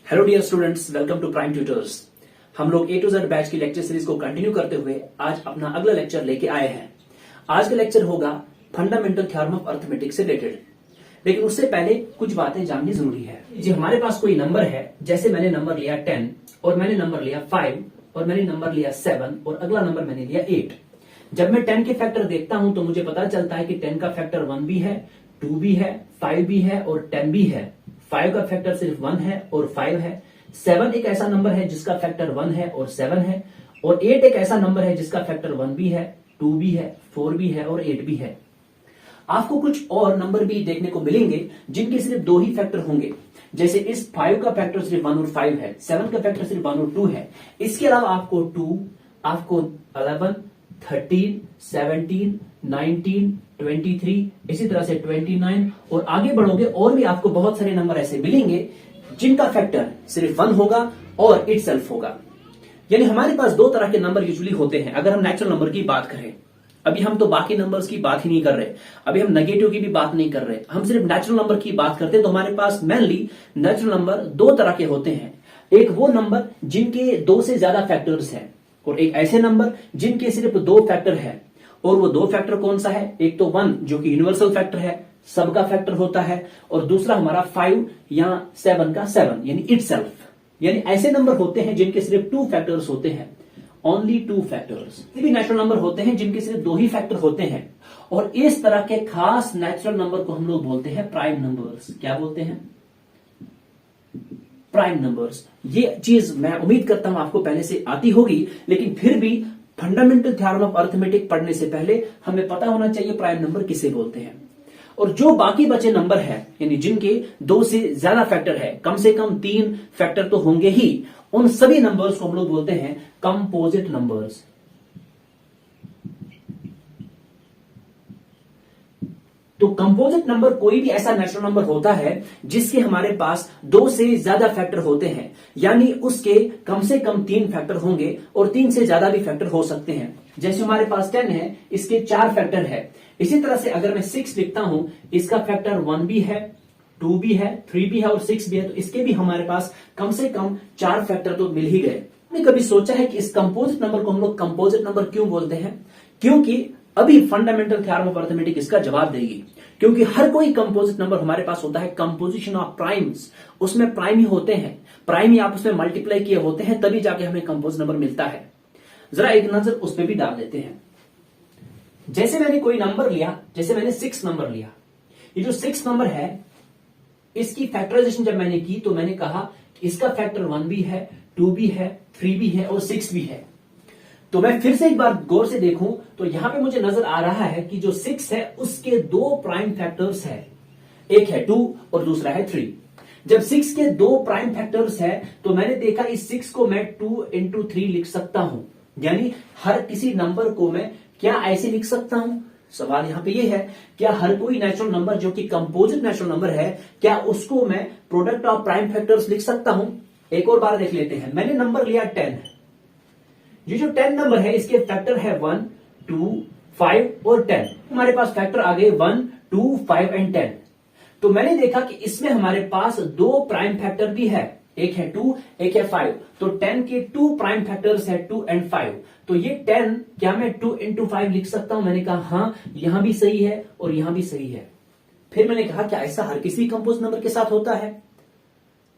Hello dear students, welcome to prime tutors. हम लोग A to Z batch की lecture series को continue करते हुए आज अपना अगला लेक्चर लेके आए हैं। आज का लेक्चर होगा फंडामेंटल थ्योरम ऑफ अर्थमेटिक से रिलेटेड। लेकिन उससे पहले कुछ बातें जाननी जरूरी है। जी, हमारे पास कोई नंबर है, जैसे मैंने नंबर लिया 10 और मैंने नंबर लिया 5 और मैंने नंबर लिया 7 और अगला नंबर मैंने लिया 8। जब मैं 10 के फैक्टर देखता हूं तो मुझे पता चलता है कि 10 का फैक्टर 1 भी है, 2 भी है, 5 भी है और 10 भी है। 5 का फैक्टर सिर्फ 1 है और 5 है। 7 एक ऐसा नंबर है जिसका फैक्टर 1 है और 7 है। और 8 एक ऐसा नंबर है जिसका फैक्टर 1 भी है, 2 भी है, 4 भी है और 8 भी है। आपको कुछ और नंबर भी देखने को मिलेंगे जिनके सिर्फ 2 ही फैक्टर होंगे। जैसे इस 5 का फैक्टर सिर्फ 1 और 5 है, 7 का फैक्टर सिर्फ 1 और 2 है। इसके अलावा आपको 2, आपको 11, 13, 17, 19, 23, इसी तरह से 29 और आगे बढ़ोगे और भी आपको बहुत सारे नंबर ऐसे मिलेंगे जिनका फैक्टर सिर्फ 1 होगा और इटसेल्फ होगा। यानी हमारे पास 2 तरह के नंबर यूजुअली होते हैं। अगर हम नेचुरल नंबर की बात करें, अभी हम तो बाकी नंबर्स की बात ही नहीं कर रहे, अभी हम नेगेटिव की भी बात नहीं कर रहे, हम सिर्फ नेचुरल नंबर की बात करते हैं। तो हमारे पास मेनली नेचुरल नंबर 2 तरह के होते हैं। एक वो नंबर जिनके 2 से ज्यादा फैक्टर्स हैं और एक ऐसे नंबर जिनके सिर्फ 2 फैक्टर है। और वो 2 फैक्टर कौन सा है? एक तो 1 जो कि यूनिवर्सल फैक्टर है, सबका फैक्टर होता है, और दूसरा हमारा 5 या 7 का 7 यानी इटसेल्फ। यानी ऐसे नंबर होते हैं जिनके सिर्फ 2 फैक्टर्स होते हैं, ओनली 2 फैक्टर्स। भी नेचुरल नंबर होते हैं जिनके सिर्फ 2 ही फैक्टर होते हैं। और इस तरह के खास नेचुरल नंबर को हम लोग बोलते हैं प्राइम नंबर्स। क्या बोलते हैं? Prime numbers. ये चीज मैं उम्मीद करता हूं आपको पहले से आती होगी, लेकिन फिर भी फंडामेंटल थ्योरम ऑफ अर्थमेटिक पढ़ने से पहले हमें पता होना चाहिए प्राइम नंबर किसे बोलते हैं। और जो बाकी बचे नंबर है, यानी जिनके 2 से ज्यादा फैक्टर है, कम से कम 3 फैक्टर तो होंगे ही, उन सभी नंबर्स को हम लोग बोलते हैं कंपोजिट नंबर्स। तो कंपोजिट नंबर कोई भी ऐसा नेचुरल नंबर होता है जिसके हमारे पास 2 से ज्यादा फैक्टर होते हैं, यानी उसके कम से कम 3 फैक्टर होंगे और 3 से ज्यादा भी फैक्टर हो सकते हैं। जैसे हमारे पास 10 है, इसके 4 फैक्टर है। इसी तरह से अगर मैं 6 लिखता हूं, इसका फैक्टर 1 भी है, 2 भी है, 3 भी है और 6 भी है। तो इसके भी हमारे पास कम से कम 4 फैक्टर तो मिल ही गए। आपने कभी सोचा है कि इस कंपोजिट नंबर को हम लोग कंपोजिट नंबर क्यों बोलते हैं? क्योंकि अभी फंडामेंटल थ्योरम ऑफ अर्थमेटिक इसका जवाब देगी। क्योंकि हर कोई कंपोजिट नंबर हमारे पास होता है कंपोजिशन ऑफ प्राइम्स। उसमें प्राइम ही होते हैं, प्राइम ही आपस में मल्टीप्लाई किए होते हैं, तभी जाके हमें कंपोजिट नंबर मिलता है। जरा एक नजर उस पर भी डाल देते हैं। जैसे मैंने कोई नंबर लिया, जैसे मैंने 6 नंबर लिया। ये जो 6 नंबर है, इसकी फैक्टराइजेशन जब मैंने की तो मैंने कहा कि इसका फैक्टर 1 भी है, 2 भी है, 3 भी है और 6 भी है। तो मैं फिर से एक बार गौर से देखूं तो यहां पे मुझे नजर आ रहा है कि जो 6 है उसके 2 प्राइम फैक्टर्स है, एक है 2 और दूसरा है 3। जब 6 के 2 प्राइम फैक्टर्स है तो मैंने देखा इस 6 को मैं 2 into 3 लिख सकता हूं। यानी हर किसी नंबर को मैं क्या ऐसे लिख सकता हूं? सवाल यहां पे ये है, क्या हर कोई नेचुरल नंबर जो कि कंपोजिट नेचुरल नंबर है, क्या उसको मैं प्रोडक्ट ऑफ प्राइम फैक्टर्स लिख सकता हूं? एक और बार देख लेते हैं। मैंने नंबर लिया 10। ये जो 10 नंबर है इसके फैक्टर है 1, 2, 5 और 10। हमारे पास फैक्टर आ गए 1, 2, 5 एंड 10। तो मैंने देखा कि इसमें हमारे पास 2 प्राइम फैक्टर भी है, एक है 2, एक है 5। तो 10 के 2 प्राइम फैक्टर्स है 2 एंड 5। तो ये 10 क्या मैं 2 into 5 लिख सकता हूं? मैंने कहा हां, यहां भी सही है और यहां भी सही है। फिर मैंने कहा क्या ऐसा हर किसी कंपोजिट नंबर के साथ होता है?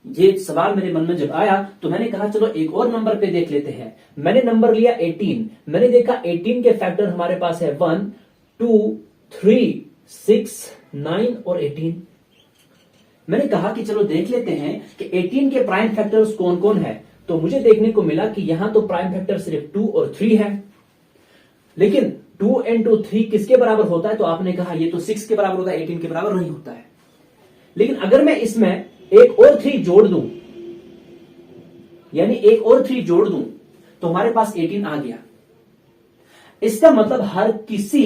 ये सवाल मेरे मन में जब आया तो मैंने कहा चलो एक और नंबर पे देख लेते हैं। मैंने नंबर लिया 18। मैंने देखा 18 के फैक्टर हमारे पास है 1, 2, 3, 6, 9 और 18। मैंने कहा कि चलो देख लेते हैं कि 18 के प्राइम फैक्टर्स कौन कौन है। तो मुझे देखने को मिला कि यहां तो प्राइम फैक्टर सिर्फ 2 और 3 है, लेकिन 2 into 3 किसके बराबर होता है? तो आपने कहा ये तो 6 के बराबर होता है, 18 के बराबर नहीं होता है। लेकिन अगर मैं इसमें एक और 3 जोड़ दूं, यानी एक और 3 जोड़ दूं, तो हमारे पास 18 आ गया। इसका मतलब हर किसी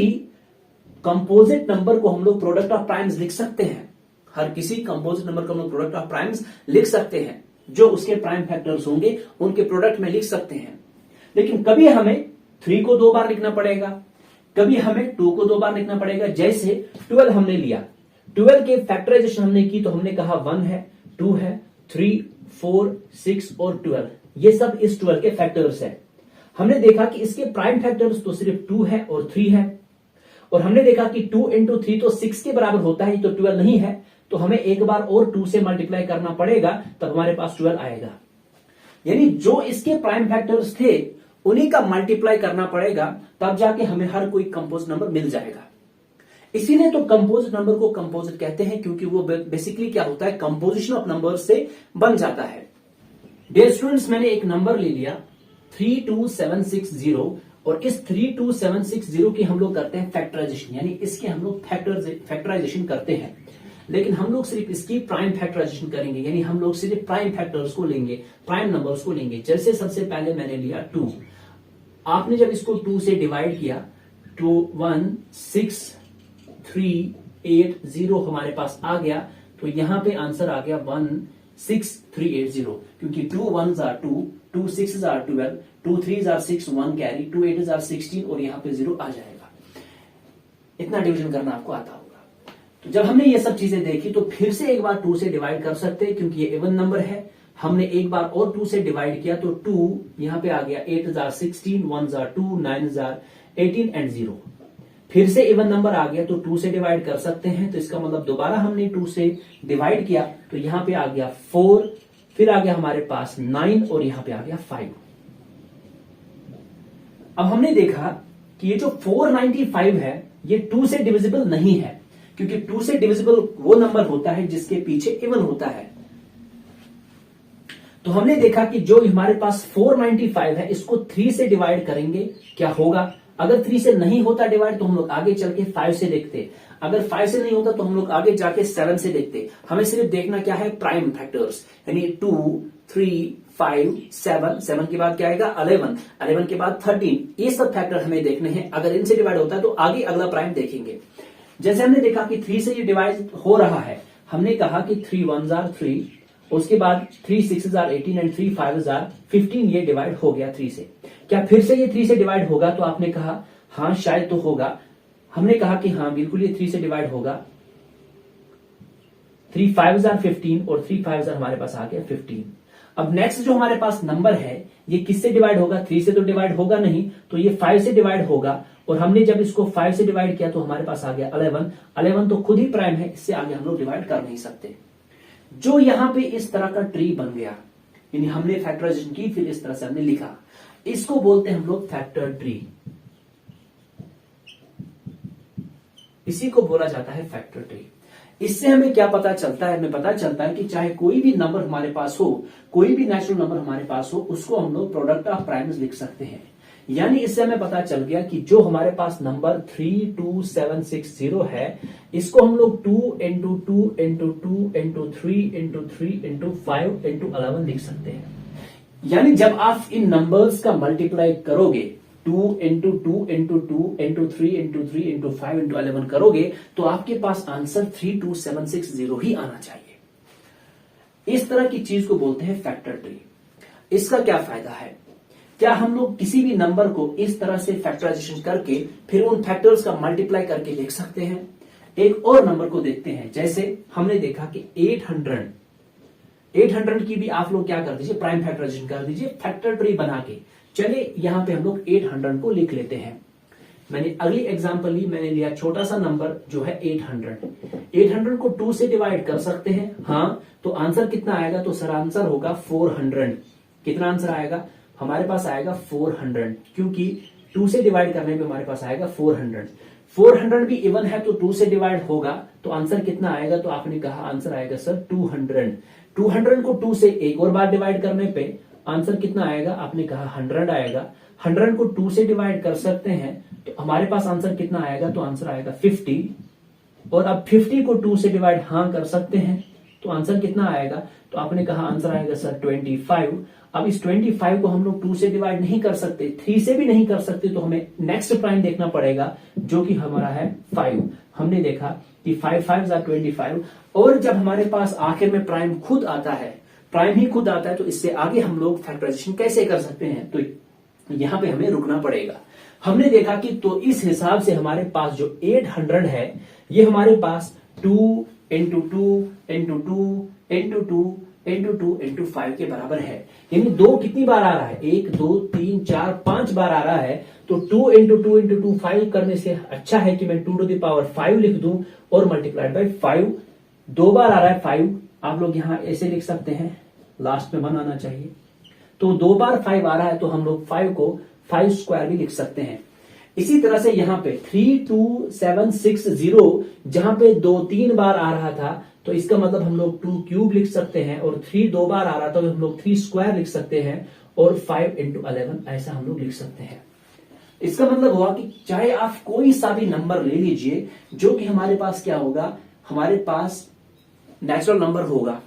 कंपोजिट नंबर को हम लोग प्रोडक्ट ऑफ प्राइम्स लिख सकते हैं। हर किसी कंपोजिट नंबर को हम लोग प्रोडक्ट ऑफ प्राइम्स लिख सकते हैं। जो उसके प्राइम फैक्टर्स होंगे उनके प्रोडक्ट में लिख सकते हैं। लेकिन कभी हमें 3 को 2 बार लिखना पड़ेगा, कभी हमें 2 को 2 बार लिखना पड़ेगा। जैसे 12 हमने लिया, 12 के फैक्टराइजेशन हमने की तो हमने कहा 1 है, 2 है, 3, 4, 6 और 12, ये सब इस 12 के फैक्टर्स है। हमने देखा कि इसके प्राइम फैक्टर्स तो सिर्फ 2 है और 3 है, और हमने देखा कि 2 इंटू 3 तो 6 के बराबर होता है, तो 12 नहीं है, तो हमें एक बार और 2 से मल्टीप्लाई करना पड़ेगा, तब हमारे पास 12 आएगा। यानी जो इसके प्राइम फैक्टर्स थे उन्हीं का मल्टीप्लाई करना पड़ेगा, तब जाके हमें हर कोई कंपोजिट नंबर मिल जाएगा। इसीलिए तो कंपोजिट नंबर को कंपोजिट कहते हैं, क्योंकि वो बेसिकली क्या होता है, कंपोजिशन ऑफ नंबर से बन जाता है। डियर स्टूडेंट्स, मैंने एक नंबर ले लिया 32760, और इस 32760 की हम लोग करते हैं फैक्टराइजेशन, यानी इसके हम लोग फैक्टराइजेशन करते हैं। लेकिन हम लोग सिर्फ इसकी प्राइम फैक्टराइजेशन करेंगे, यानी हम लोग सिर्फ प्राइम फैक्टर्स को लेंगे, प्राइम नंबर्स को लेंगे। जैसे सबसे पहले मैंने लिया 2, आपने जब इसको 2 से डिवाइड किया, 21638 हमारे पास आ गया, तो यहां पे आंसर आ गया 16380, क्योंकि 2 1s are 2, 2 6s are 12, 2 3s are 6, 1 carry, 2 8s are 16, और यहां पे 0 आ जाएगा। इतना डिवीजन करना आपको आता होगा। तो जब हमने ये सब चीजें देखी, तो फिर से एक बार 2 से डिवाइड कर सकते हैं, क्योंकि ये इवन नंबर है। हमने एक बार और 2 से डिवाइड किया, तो 2 यहां पे आ गया, 8s are 16, 1s are 2, 9s are 18 and 0। फिर से इवन नंबर आ गया, तो 2 से डिवाइड कर सकते हैं, तो इसका मतलब दोबारा हमने 2 से डिवाइड किया, तो यहां पे आ गया 4, फिर आ गया हमारे पास 9, और यहां पे आ गया 5। अब हमने देखा कि ये जो 495 है, ये 2 से डिविजिबल नहीं है, क्योंकि 2 से डिविजिबल वो नंबर होता है जिसके पीछे इवन होता है। तो हमने देखा कि जो हमारे पास 495 है, इसको 3 से डिवाइड करेंगे, क्या होगा। अगर 3 से नहीं होता डिवाइड, तो हम लोग आगे चल के 5 से देखते। अगर 5 से नहीं होता, तो हम लोग आगे जाके 7 से देखते। हमें सिर्फ देखना क्या है, प्राइम फैक्टर्स, यानी 2 3 5 7, 7 के बाद क्या आएगा 11, 11 के बाद 13, ये सब फैक्टर हमें देखने हैं। अगर इनसे डिवाइड होता है, तो आगे अगला प्राइम देखेंगे। जैसे हमने देखा कि 3 से ये डिवाइड हो रहा है, हमने कहा कि 3 1s are 3, उसके बाद 3 6s are 18 and 3 5s are 15, ये डिवाइड हो गया 3 से। क्या फिर से ये 3 से डिवाइड होगा, तो आपने कहा हाँ शायद तो होगा। हमने कहा कि हाँ बिल्कुल ये 3 से डिवाइड होगा। 3 5s are 15 और 3 5s are हमारे पास आ गया 15। अब नेक्स्ट जो हमारे पास नंबर है, ये किससे डिवाइड होगा, 3 से तो डिवाइड होगा नहीं, तो ये 5 से डिवाइड होगा, और हमने जब इसको 5 से डिवाइड किया, तो हमारे पास आ गया 11। 11 तो खुद ही प्राइम है, इससे आगे हम लोग डिवाइड कर नहीं सकते। जो यहां पे इस तरह का ट्री बन गया, यानी हमने फैक्टराइजेशन की, फिर इस तरह से हमने लिखा, इसको बोलते हैं हम लोग फैक्टर ट्री। इसी को बोला जाता है फैक्टर ट्री। इससे हमें क्या पता चलता है, हमें पता चलता है कि चाहे कोई भी नंबर हमारे पास हो, कोई भी नेचुरल नंबर हमारे पास हो, उसको हम लोग प्रोडक्ट ऑफ प्राइम्स लिख सकते हैं। यानी इससे हमें पता चल गया कि जो हमारे पास नंबर 32760 है, इसको हम लोग 2 into 2 into 2 into 3 into 3 into 5 into 11 लिख सकते हैं। यानी जब आप इन नंबर्स का मल्टीप्लाई करोगे, 2 into 2 into 2 into 3 into 3 into 5 into 11 करोगे, तो आपके पास आंसर 32760 ही आना चाहिए। इस तरह की चीज को बोलते हैं फैक्टर ट्री। इसका क्या फायदा है, क्या हम लोग किसी भी नंबर को इस तरह से फैक्टराइजेशन करके फिर उन फैक्टर्स का मल्टीप्लाई करके लिख सकते हैं। एक और नंबर को देखते हैं, जैसे हमने देखा कि 800 की भी आप लोग क्या कर दीजिए, प्राइम फैक्टराइजेशन कर दीजिए फैक्टर ट्री बना के। चलिए यहां पे हम लोग 800 को लिख लेते हैं। मैंने अगली एग्जांपल ली, मैंने लिया छोटा सा नंबर जो है 800 को 2 से डिवाइड कर सकते हैं, हाँ, तो आंसर कितना आएगा, तो सर आंसर होगा 400। कितना आंसर आएगा, हमारे पास आएगा 400, क्योंकि 2 से डिवाइड करने पे हमारे पास आएगा 400। 400 भी इवन है, तो 2 से डिवाइड होगा, तो आंसर कितना आएगा, तो आपने कहा आंसर आएगा सर 200। 200 को 2 से एक और बार डिवाइड करने पे आंसर कितना आएगा, आपने कहा 100 आएगा। 100 को 2 से डिवाइड कर सकते हैं, तो हमारे पास आंसर कितना आएगा, तो आंसर आएगा 50। और अब 50 को 2 से डिवाइड हाँ कर सकते हैं, तो आंसर कितना आएगा, तो आपने कहा आंसर आएगा सर 25। अब इस 25 को हम लोग 2 से डिवाइड नहीं कर सकते, 3 से भी नहीं कर सकते, तो हमें नेक्स्ट प्राइम देखना पड़ेगा, जो कि हमारा है 5। हमने देखा कि 5 5s are 25, और जब हमारे पास आखिर में प्राइम खुद आता है, प्राइम ही खुद आता है, तो इससे आगे हम लोग फैक्टराइजेशन कैसे कर सकते हैं, तो यहां पे हमें रुकना पड़ेगा। हमने देखा कि तो इस हिसाब से हमारे पास जो 800 है, ये हमारे पास 2 into 2 into 2 into 2 into 2 into 5 के बराबर है। यानी 2 कितनी बार आ रहा है, 1 2 3 4 5 बार आ रहा है। तो 2 इंटू 2 इंटू 2 5 करने से अच्छा है कि मैं 2 टू द पावर 5 लिख दूं और मल्टीप्लाइड बाय 5। 2 बार आ रहा है 5, आप लोग यहां ऐसे लिख सकते हैं, लास्ट में 1 आना चाहिए। तो 2 बार 5 आ रहा है तो हम लोग 5 को 5 स्क्वायर भी लिख सकते हैं। इसी तरह से यहां पे 32760 जहां पे 2 3 बार आ रहा था तो इसका मतलब हम लोग 2 क्यूब लिख सकते हैं, और 3 2 बार आ रहा था तो हम लोग 3 स्क्वायर लिख सकते हैं, और 5 इंटू 11 ऐसा हम लोग लिख सकते हैं। इसका मतलब हुआ कि चाहे आप कोई सा भी नंबर ले लीजिए, जो कि हमारे पास क्या होगा, हमारे पास नेचुरल नंबर होगा,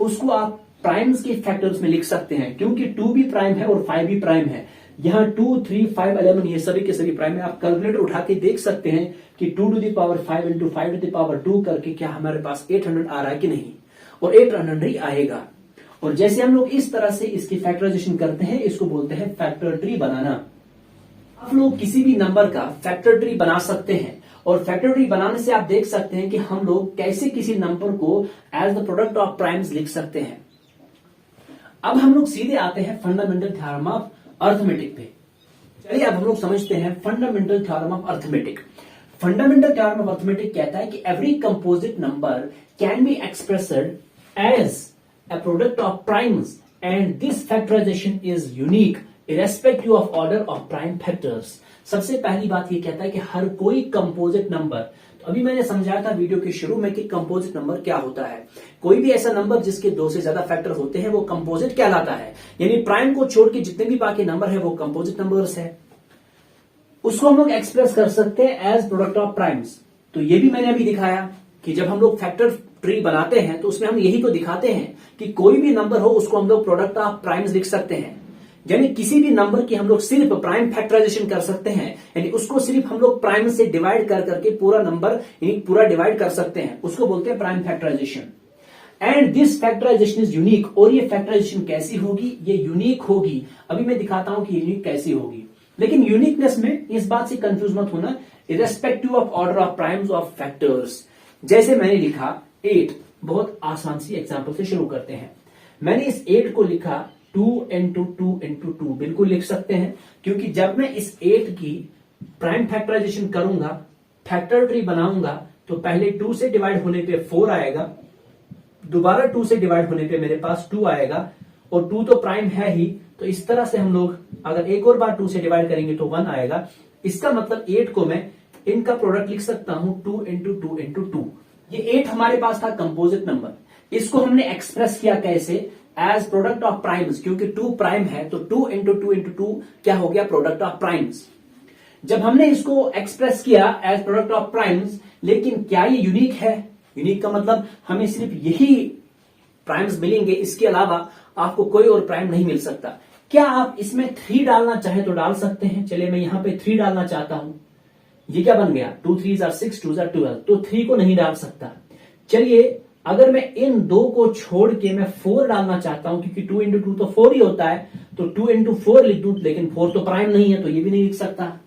उसको आप प्राइम्स के फैक्टर्स में लिख सकते हैं, क्योंकि 2 भी प्राइम है और 5 भी प्राइम है। यहां 2 3 5 11 ये सभी के सभी प्राइम है। आप कैलकुलेटर उठा के देख सकते हैं कि 2 to the power 5 into 5 to the power 2 करके क्या हमारे पास 800 आ रहा है कि नहीं, और 800 ही आएगा। और जैसे हम लोग इस तरह से इसकी फैक्टराइजेशन करते हैं, इसको बोलते हैं फैक्टर ट्री बनाना। आप लोग किसी भी नंबर का फैक्टर ट्री बना सकते हैं, और फैक्टर ट्री बनाने से आप देख सकते हैं कि हम लोग कैसे किसी नंबर को as the product of primes लिख सकते हैं। अब हम लोग सीधे आते हैं फंडामेंटल थ्योरम ऑफ अर्थमेटिक पे। चलिए अब हम लोग समझते हैं fundamental theorem of arithmetic. Fundamental theorem of arithmetic कहता है कि every composite number can be expressed as a product of primes and this factorization is unique irrespective of order of prime factors। सबसे पहली बात ये कहता है कि हर कोई कंपोजिट नंबर, तो अभी मैंने समझाया था वीडियो के शुरू में कि कंपोजिट नंबर क्या होता है। कोई भी ऐसा नंबर जिसके 2 से ज्यादा फैक्टर होते हैं वो कंपोजिट कहलाता है। यानी प्राइम को छोड़ के जितने भी बाकी नंबर है वो कंपोजिट नंबर्स है। उसको हम लोग एक्सप्रेस कर सकते हैं एज प्रोडक्ट ऑफ प्राइम्स। तो ये भी मैंने अभी दिखाया कि जब हम लोग फैक्टर ट्री बनाते हैं तो उसमें हम यही तो दिखाते हैं कि कोई भी नंबर हो उसको हम लोग प्रोडक्ट ऑफ प्राइम्स लिख सकते हैं। यानी किसी भी नंबर की हम लोग सिर्फ प्राइम फैक्टराइजेशन कर सकते हैं, यानी उसको सिर्फ हम लोग प्राइम से डिवाइड कर करके पूरा नंबर यानी पूरा डिवाइड कर सकते हैं, उसको बोलते हैं prime factorisation. And this factorisation is unique. और ये फैक्टराइजेशन कैसी होगी, ये यूनिक होगी। अभी मैं दिखाता हूं कि यूनिक कैसी होगी। लेकिन यूनिकनेस में इस बात से कंफ्यूज मत होना, irrespective of order of primes of factors. जैसे मैंने लिखा 8, बहुत आसान सी एग्जांपल से शुरू करते हैं। मैंने इस 8 को लिखा 2 इंटू 2 इंटू 2, बिल्कुल लिख सकते हैं, क्योंकि जब मैं इस 8 की प्राइम फैक्टराइजेशन करूंगा, फैक्टर ट्री बनाऊंगा, तो पहले 2 से डिवाइड होने पे 4 आएगा, दोबारा 2 से डिवाइड होने पे मेरे पास 2 आएगा, और 2 तो प्राइम है ही। तो इस तरह से हम लोग अगर एक और बार 2 से डिवाइड करेंगे तो 1 आएगा। इसका मतलब 8 को मैं इनका प्रोडक्ट लिख सकता हूं 2 इंटू 2 इंटू 2। ये 8 हमारे पास था कंपोजिट नंबर। इसको हमने एक्सप्रेस किया कैसे, एज प्रोडक्ट ऑफ प्राइम्स, क्योंकि 2 प्राइम है तो 2 इंटू 2 इंटू 2 क्या हो गया, प्रोडक्ट ऑफ प्राइम्स। जब हमने इसको एक्सप्रेस किया एज प्रोडक्ट ऑफ प्राइम्स, लेकिन क्या ये यूनिक है? यूनिक का मतलब हमें सिर्फ यही प्राइम्स मिलेंगे, इसके अलावा आपको कोई और प्राइम नहीं मिल सकता। क्या आप इसमें 3 डालना चाहे तो डाल सकते हैं? चलिए मैं यहां पे 3 डालना चाहता हूं। ये क्या बन गया, 2 3 6 2 12, तो 3 को नहीं डाल सकता। चलिए अगर मैं इन 2 को छोड़ के मैं 4 डालना चाहता हूं, क्योंकि 2 इंटू 2 तो 4 ही होता है, तो 2 इंटू 4 लिख दूं, लेकिन 4 तो प्राइम नहीं है तो ये भी नहीं लिख सकता।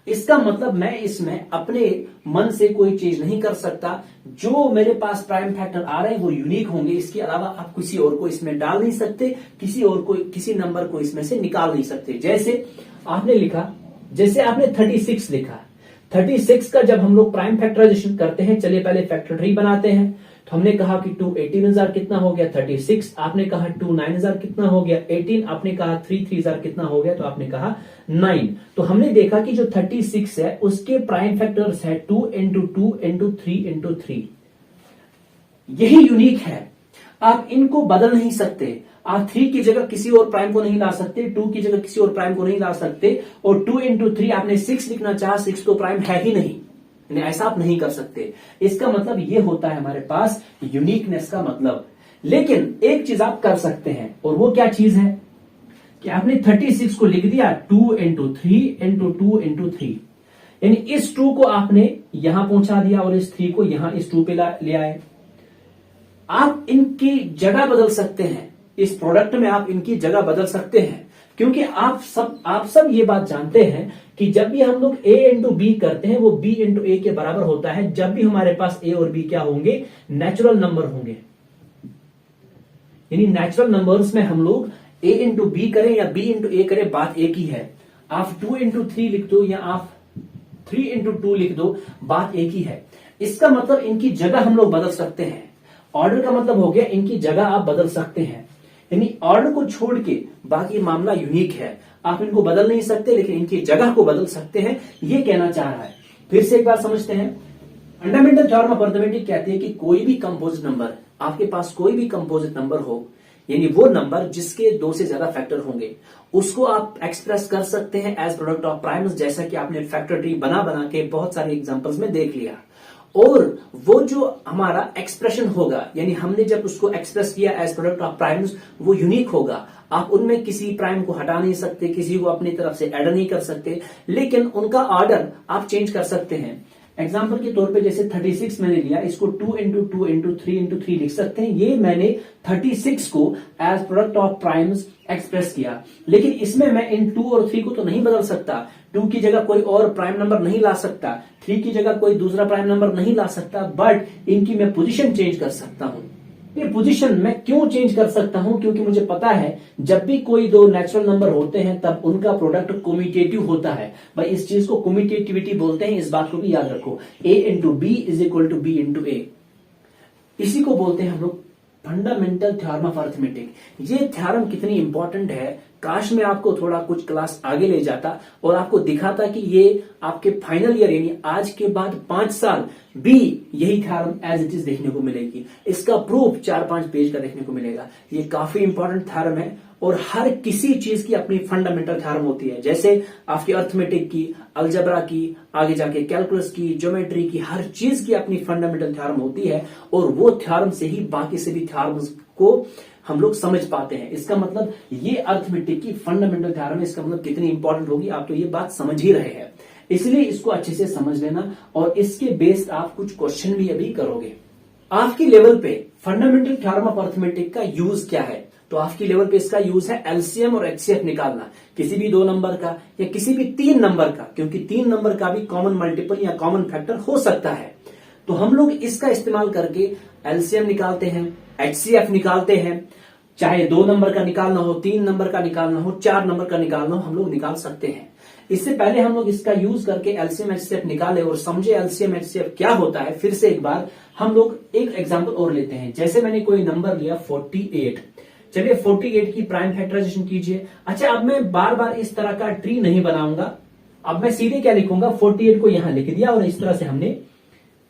इसका मतलब मैं इसमें अपने मन से कोई चीज नहीं कर सकता। जो मेरे पास प्राइम फैक्टर आ रहे हैं वो यूनिक होंगे, इसके अलावा आप किसी और को इसमें डाल नहीं सकते, किसी और को किसी नंबर को इसमें से निकाल नहीं सकते। जैसे आपने लिखा, जैसे आपने 36 लिखा, 36 का जब हम लोग प्राइम फैक्टराइजेशन करते हैं, चलिए पहले फैक्टर ट्री बनाते हैं। तो हमने कहा कि 2 18,000 कितना हो गया 36, आपने कहा 2 9,000 कितना हो गया 18, आपने कहा 3 3,000 कितना हो गया, तो आपने कहा 9। तो हमने देखा कि जो 36 है उसके प्राइम फैक्टर्स है 2 इंटू 2 इंटू 3 इंटू 3। यही यूनिक है, आप इनको बदल नहीं सकते। आप 3 की जगह किसी और प्राइम को नहीं ला सकते, 2 की जगह किसी और प्राइम को नहीं ला सकते, और 2 इंटू 3 आपने 6 लिखना चाहा, 6 तो प्राइम है ही नहीं, ऐसा आप नहीं कर सकते। इसका मतलब ये होता है हमारे पास यूनिकनेस का मतलब। लेकिन एक चीज आप कर सकते हैं, और वो क्या चीज है कि आपने 36 को लिख दिया 2 इंटू 3 इंटू 2 इंटू 3, यानी इस 2 को आपने यहां पहुंचा दिया और इस 3 को यहां इस 2 पे ले आए। आप इनकी जगह बदल सकते हैं, इस प्रोडक्ट में आप इनकी जगह बदल सकते हैं, क्योंकि आप सब ये बात जानते हैं कि जब भी हम लोग a इंटू बी करते हैं वो b इंटू ए के बराबर होता है, जब भी हमारे पास a और b क्या होंगे, नेचुरल नंबर होंगे। यानी नेचुरल नंबर्स में हम लोग a इंटू बी करें या b इंटू ए करें, बात एक ही है। आप 2 इंटू 3 लिख दो या आप 3 इंटू 2 लिख दो, बात एक ही है। इसका मतलब इनकी जगह हम लोग बदल सकते हैं। ऑर्डर का मतलब हो गया इनकी जगह आप बदल सकते हैं, यानी ऑर्डर को छोड़ के बाकी मामला यूनिक है। आप इनको बदल नहीं सकते लेकिन इनकी जगह को बदल सकते हैं, ये कहना चाह रहा है। फिर से एक बार समझते हैं। फंडामेंटल थ्योरम ऑफ अरिथमेटिक कहती है कि कोई भी कंपोजिट नंबर, आपके पास कोई भी कंपोजिट नंबर हो, यानी वो नंबर जिसके 2 से ज्यादा फैक्टर होंगे, उसको आप एक्सप्रेस कर सकते हैं एज प्रोडक्ट ऑफ प्राइम्स, जैसा कि आपने फैक्टर ट्री बना बना के बहुत सारे एग्जांपल्स में देख लिया। और वो जो हमारा एक्सप्रेशन होगा, यानी हमने जब उसको एक्सप्रेस किया एज प्रोडक्ट ऑफ प्राइम्स, वो यूनिक होगा। आप उनमें किसी प्राइम को हटा नहीं सकते, किसी को अपनी तरफ से ऐड नहीं कर सकते, लेकिन उनका ऑर्डर आप चेंज कर सकते हैं। एग्जाम्पल के तौर पे जैसे 36 मैंने लिया, इसको 2 इंटू 2 इंटू 3 इंटू 3 लिख सकते हैं। ये मैंने 36 को as product of primes express किया, लेकिन इसमें मैं इन 2 और 3 को तो नहीं बदल सकता। 2 की जगह कोई और प्राइम नंबर नहीं ला सकता, 3 की जगह कोई दूसरा प्राइम नंबर नहीं ला सकता, बट इनकी मैं पोजीशन चेंज कर सकता हूं। ये पोजीशन मैं क्यों चेंज कर सकता हूं? क्योंकि मुझे पता है जब भी कोई 2 नेचुरल नंबर होते हैं तब उनका प्रोडक्ट कम्यूटेटिव होता है। भाई इस चीज को कम्यूटेटिविटी बोलते हैं, इस बात को भी याद रखो। a into B is equal to B into A, इसी को बोलते हैं हम लोग फंडामेंटल थ्योरम ऑफ अरिथमेटिक। ये थ्योरम कितनी इंपॉर्टेंट है, काश मैं आपको थोड़ा कुछ क्लास आगे ले जाता और आपको दिखाता कि ये आपके फाइनल ईयर यानी आज के बाद 5 साल भी यही थ्योरम एज इट इज देखने को मिलेगी। इसका प्रूफ 4-5 पेज का देखने को मिलेगा। ये काफी इंपॉर्टेंट थ्योरम है और हर किसी चीज की अपनी फंडामेंटल थ्योरम होती है। जैसे आपकी अरिथमेटिक की, अलजेब्रा की, आगे जाके कैलकुलस की, ज्योमेट्री की, हर चीज की अपनी फंडामेंटल थ्योरम होती है और वो थ्योरम से ही बाकी सभी थ्योरम्स को हम लोग समझ पाते हैं। इसका मतलब ये अरिथमेटिक की फंडामेंटल थ्योरम है, इसका मतलब कितनी इंपॉर्टेंट होगी आप तो ये बात समझ ही रहे हैं। इसलिए इसको अच्छे से समझ लेना और इसके बेस्ड आप कुछ क्वेश्चन भी अभी करोगे। आपकी लेवल पे फंडामेंटल थ्योरम ऑफ अरिथमेटिक का यूज क्या है? तो आपकी लेवल पे इसका यूज है एलसीएम और एचसीएफ निकालना, किसी भी 2 नंबर का या किसी भी 3 नंबर का, क्योंकि 3 नंबर का भी कॉमन मल्टीपल या कॉमन फैक्टर हो सकता है। तो हम लोग इसका इस्तेमाल करके एलसीएम निकालते हैं, एचसीएफ निकालते हैं। चाहे 2 नंबर का निकालना हो, 3 नंबर का निकालना हो, 4 नंबर का निकालना हो, हम लोग निकाल सकते हैं। इससे पहले हम लोग इसका यूज करके एलसीएम एचसीएफ निकाले और समझे एलसीएम एचसीएफ क्या होता है। फिर से एक बार हम लोग एक एग्जांपल और लेते हैं। जैसे मैंने कोई नंबर लिया 48, चलिए 48 की प्राइम फैक्टराइजेशन कीजिए। अच्छा, अब मैं बार बार इस तरह का ट्री नहीं बनाऊंगा, अब मैं सीधे क्या लिखूंगा, 48 को यहां लिख दिया और इस तरह से हमने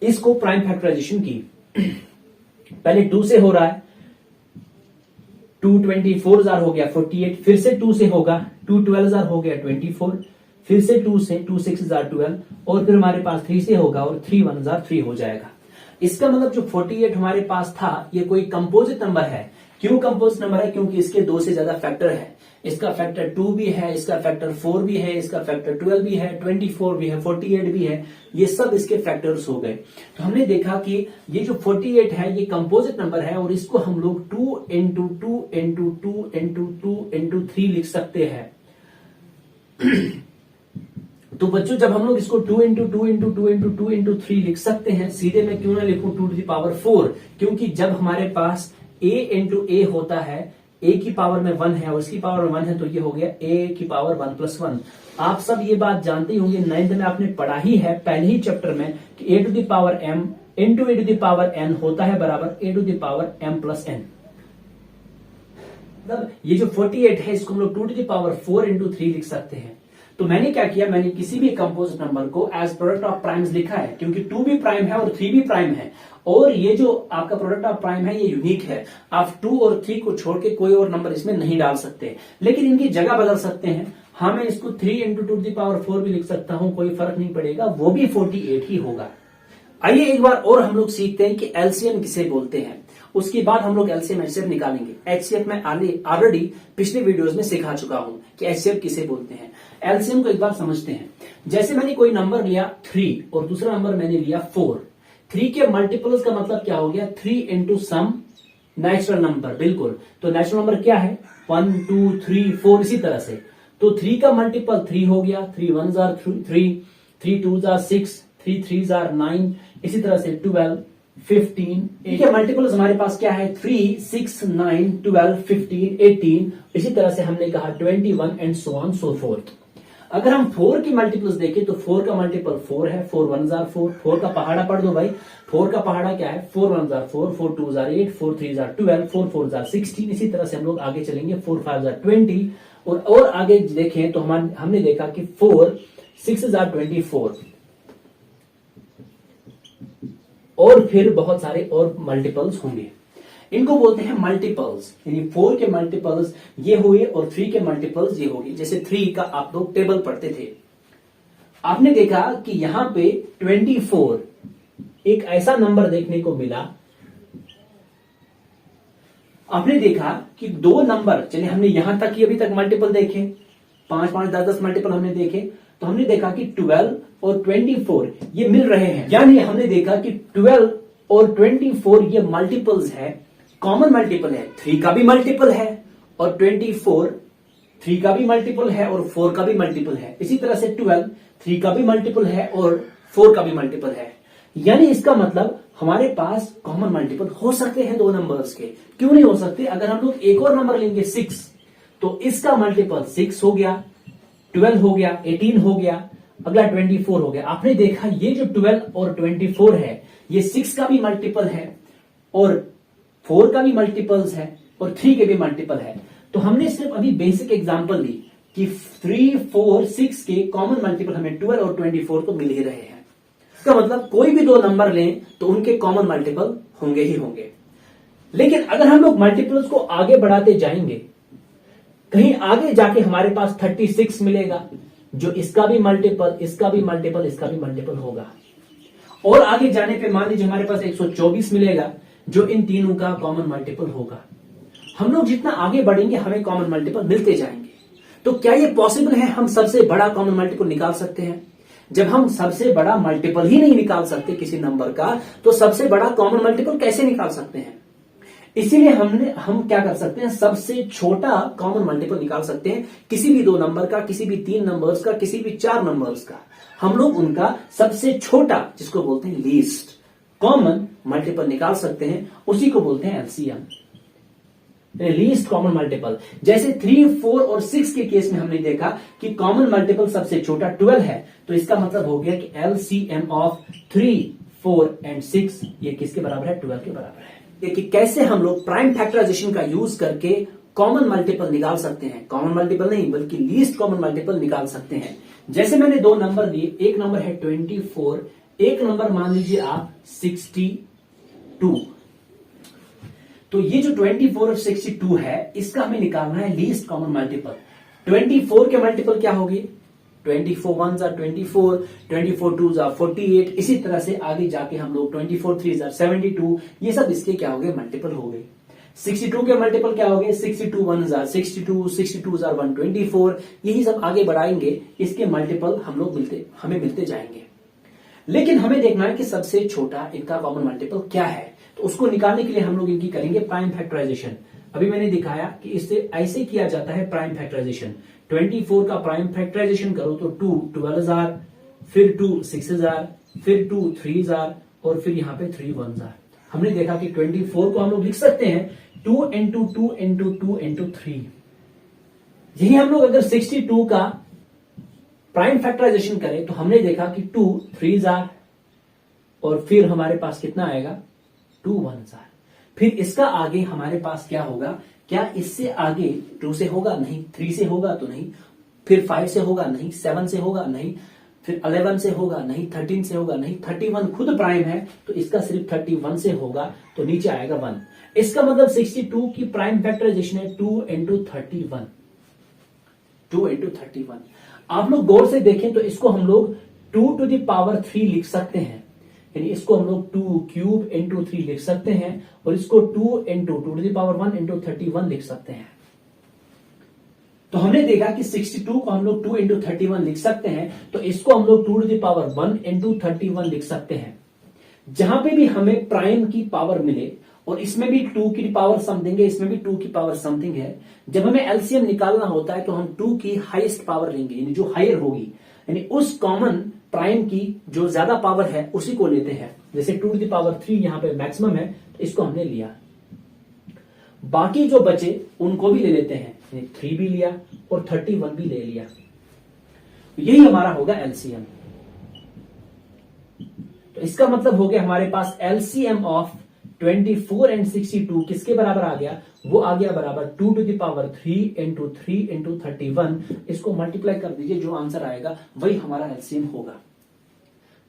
इसको प्राइम फैक्टराइजेशन की। पहले 2 से हो रहा है, 2 24 हो गया 48, फिर से 2 से होगा, 2 12 हो गया 24, फिर से 2 से 2 6 12 और फिर हमारे पास 3 से होगा और 3 1 3 हो जाएगा। इसका मतलब जो 48 हमारे पास था ये कोई कंपोजिट नंबर है। क्यों कंपोजिट नंबर है? क्योंकि इसके 2 से ज्यादा फैक्टर है। इसका फैक्टर 2 भी है, इसका फैक्टर 4 भी है, इसका फैक्टर 12 भी है, 24 भी है, 48 भी है, ये सब इसके फैक्टर्स हो गए। तो हमने देखा कि ये जो 48 है ये कंपोजिट नंबर है और इसको हम लोग 2 इंटू 2 इंटू 2 इंटू 2 इंटू 3 लिख सकते हैं। तो बच्चों जब हम लोग इसको 2 इंटू 2 इंटू 2 इंटू 2 इंटू 3 लिख सकते हैं, सीधे मैं क्यों ना लिखूं 2 टू द पावर 4, क्योंकि जब हमारे पास a इंटू ए होता है, a की पावर में 1 है और इसकी पावर में 1 है, तो ये हो गया a की पावर 1 प्लस 1। आप सब ये बात जानते ही होंगे, 9th में आपने पढ़ा ही है पहले ही चैप्टर में कि a to the power m into a to the power n होता है बराबर a to the power m plus n। मतलब ये जो 48 है इसको हम लोग 2 टू द पावर 4 इंटू 3 लिख सकते हैं। तो मैंने क्या किया, मैंने किसी भी कंपोजिट नंबर को एज प्रोडक्ट ऑफ प्राइम्स लिखा है, क्योंकि 2 भी प्राइम है और 3 भी प्राइम है और ये जो आपका प्रोडक्ट ऑफ प्राइम है ये यूनिक है। आप 2 और 3 को छोड़ के कोई और नंबर इसमें नहीं डाल सकते, लेकिन इनकी जगह बदल सकते हैं। हाँ, मैं इसको 3 इंटू 2 टू द पावर 4 भी लिख सकता हूं, कोई फर्क नहीं पड़ेगा, वो भी 48 ही होगा। आइए एक बार और हम लोग सीखते हैं कि एलसीएम किसे बोलते हैं, उसके बाद हम लोग एलसीएम एचसीएफ निकालेंगे। एचसीएफ में ऑलरेडी पिछले वीडियोस में सिखा चुका हूं कि एचसीएफ किसे बोलते हैं। एलसीएम को एक बार समझते हैं। जैसे मैंने कोई नंबर लिया 3 और दूसरा नंबर मैंने लिया 4, 3 के मल्टीपल्स का मतलब क्या हो गया, 3 इंटू सम नेचुरल नंबर। बिल्कुल, तो नेचुरल नंबर क्या है, 1 2 3 4, इसी तरह से। तो 3 का मल्टीपल 3 हो गया, 3 1 3, 3 2 6, 3 3 9, इसी तरह से 12, 15, ठीक है। मल्टीपल्स हमारे पास क्या है 3, 6, 9, 12, 15, 18, इसी तरह से हमने कहा 21 and so on so fourth. अगर हम 4 की मल्टीपल्स देखें तो 4 का मल्टीपल 4 है, 4 1 4, 4 का पहाड़ा पढ़ दो भाई। 4 का पहाड़ा क्या है 4 1 4, 4 2 8, 4 3 12, 4 4 16। इसी तरह से हम लोग आगे चलेंगे 4 5 20 और आगे देखें तो हमने देखा कि 4 6 24 और फिर बहुत सारे और मल्टीपल्स होंगे। इनको बोलते हैं मल्टीपल्स, यानी 4 के मल्टीपल्स ये हुए और 3 के मल्टीपल्स ये होगी। जैसे 3 का आप लोग टेबल पढ़ते थे, आपने देखा कि यहां पे 24 एक ऐसा नंबर देखने को मिला। आपने देखा कि 2 नंबर, चलिए हमने यहां तक ही अभी तक मल्टीपल देखे, 5 5 10 10 मल्टीपल हमने देखे, तो हमने देखा कि 12 और 24 ये मिल रहे हैं, यानी हमने देखा कि 12 और 24 ये मल्टीपल्स है, कॉमन मल्टीपल है। 3 का भी मल्टीपल है और 24 3 का भी मल्टीपल है और 4 का भी मल्टीपल है। इसी तरह से 12 3 का भी मल्टीपल है और 4 का भी मल्टीपल है। यानी इसका मतलब हमारे पास कॉमन मल्टीपल हो सकते हैं 2 नंबर्स के। क्यों नहीं हो सकते? अगर हम लोग एक और नंबर लेंगे 6, तो इसका मल्टीपल 6 हो गया, 12 हो गया, 18 हो गया, अगला 24 हो गया। आपने देखा ये जो 12 और 24 है ये 6 का भी मल्टीपल है और 4 का भी मल्टीपल्स है और 3 के भी मल्टीपल है। तो हमने सिर्फ अभी बेसिक एग्जांपल ली कि 3 4 6 के कॉमन मल्टीपल हमें 12 और 24 तो मिल ही रहे हैं। इसका मतलब कोई भी 2 नंबर लें तो उनके कॉमन मल्टीपल होंगे ही होंगे। लेकिन अगर हम लोग मल्टीपल्स को आगे बढ़ाते जाएंगे, कहीं आगे जाके हमारे पास 36 मिलेगा, जो इसका भी मल्टीपल, इसका भी मल्टीपल, इसका भी मल्टीपल होगा। और आगे जाने पे मान लीजिए हमारे पास 124 मिलेगा, जो इन तीनों का कॉमन मल्टीपल होगा। हम लोग जितना आगे बढ़ेंगे हमें कॉमन मल्टीपल मिलते जाएंगे। तो क्या ये पॉसिबल है हम सबसे बड़ा कॉमन मल्टीपल निकाल सकते हैं? जब हम सबसे बड़ा मल्टीपल ही नहीं निकाल सकते किसी नंबर का, तो सबसे बड़ा कॉमन मल्टीपल कैसे निकाल सकते हैं? इसीलिए हम क्या कर सकते हैं, सबसे छोटा कॉमन मल्टीपल निकाल सकते हैं किसी भी 2 नंबर का, किसी भी 3 नंबर्स का, किसी भी 4 नंबर्स का। हम लोग उनका सबसे छोटा, जिसको बोलते हैं लीस्ट कॉमन मल्टीपल निकाल सकते हैं, उसी को बोलते हैं एलसीएम, लीस्ट कॉमन मल्टीपल। जैसे 3 4 और 6 के केस में हमने देखा कि कॉमन मल्टीपल सबसे छोटा 12 है, तो इसका मतलब हो गया कि एलसीएम ऑफ 3 4 एंड 6 ये किसके बराबर है? 12 के बराबर है। देखिए कैसे हम लोग प्राइम फैक्टराइजेशन का यूज करके कॉमन मल्टीपल निकाल सकते हैं। कॉमन मल्टीपल नहीं बल्कि लीस्ट कॉमन मल्टीपल निकाल सकते हैं। जैसे मैंने 2 नंबर दिए, एक नंबर है 24, एक नंबर मान लीजिए आप 62। तो ये जो 24 और 62 है, इसका हमें निकालना है लीस्ट कॉमन मल्टीपल। 24 के मल्टीपल क्या होगी? 24 1 24, 24 2 48। इसी तरह से आगे जाके हम लोग 24 3 72, ये सब इसके क्या हो गए? मल्टीपल हो गए। 62 के मल्टीपल क्या हो गए? 62 1 62, 62 124। यही सब आगे बढ़ाएंगे, इसके मल्टीपल हमें मिलते जाएंगे। लेकिन हमें देखना है कि सबसे छोटा इनका कॉमन मल्टीपल क्या है। तो उसको निकालने के लिए हम लोग इनकी करेंगे प्राइम फैक्टराइजेशन। अभी मैंने दिखाया कि इससे ऐसे किया जाता है प्राइम फैक्टराइजेशन। 24 का प्राइम फैक्टराइजेशन करो तो 2 12,000, फिर 2 6,000, फिर 2 3,000 और फिर यहां पे 3 1,000। हमने देखा कि 24 को हम लोग लिख सकते हैं 2 into 2 into 2 into 3। यही हम लोग अगर 62 का प्राइम फैक्टराइजेशन करें तो हमने देखा कि 2 3,000 और फिर हमारे पास कितना आएगा? 2 1,000। फिर इसका आगे हमारे पास क्या होगा? क्या इससे आगे 2 से होगा? नहीं। 3 से होगा? तो नहीं। फिर 5 से होगा? नहीं। 7 से होगा? नहीं। फिर 11 से होगा? नहीं। 13 से होगा? नहीं। 31 खुद प्राइम है तो इसका सिर्फ 31 से होगा, तो नीचे आएगा 1। इसका मतलब 62 की प्राइम फैक्टराइजेशन है 2 into 31। 2 into 31। आप लोग गौर से देखें तो इसको हम लोग 2 to the power 3 लिख सकते हैं, यानी इसको हम लोग 2 cube into 3 लिख सकते हैं और इसको 2 into 2 to the power 1 into 31 लिख सकते हैं। तो हमने देखा कि 62 को हम लोग 2 into 31 लिख सकते हैं, तो इसको हम लोग 2 to the power 1 into 31 लिख सकते हैं। जहां पे भी हमें प्राइम की पावर मिले, और इसमें भी 2 की पावर समथिंग है, इसमें भी 2 की पावर समथिंग है, जब हमें एलसीएम निकालना होता है तो हम 2 की हाईएस्ट पावर लेंगे, यानी जो हायर होगी, यानी उस कॉमन प्राइम की जो ज्यादा पावर है उसी को लेते हैं। जैसे 2 to the power 3 यहां पे मैक्सिमम है, तो इसको हमने लिया। बाकी जो बचे उनको भी ले लेते हैं, 3 भी लिया और 31 भी ले लिया। यही हमारा होगा एलसीएम। तो इसका मतलब हो गया हमारे पास एलसीएम ऑफ 24 एंड 62 किसके बराबर आ गया? वो आ गया बराबर 2 to the power 3 into 3 into 31। इसको मल्टीप्लाई कर दीजिए, जो आंसर आएगा वही हमारा एलसीएम होगा।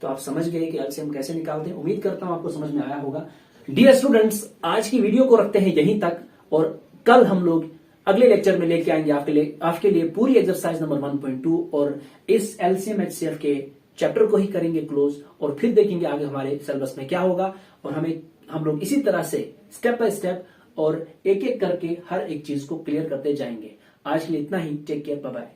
तो आप समझ गए कि एलसीएम कैसे निकालते हैं। उम्मीद करता हूं आपको समझ में आया होगा। डियर स्टूडेंट्स, आज की वीडियो को रखते हैं यहीं तक, और कल हम लोग अगले लेक्चर में लेके आएंगे आपके लिए पूरी एक्सरसाइज नंबर 1.2 और इस एलसीएम एचसीएफ के चैप्टर को ही करेंगे क्लोज, और फिर देखेंगे आगे हमारे सिलेबस में क्या होगा। और हम लोग इसी तरह से स्टेप बाय स्टेप और एक एक करके हर एक चीज को क्लियर करते जाएंगे। आज के लिए इतना ही। Take care, bye bye.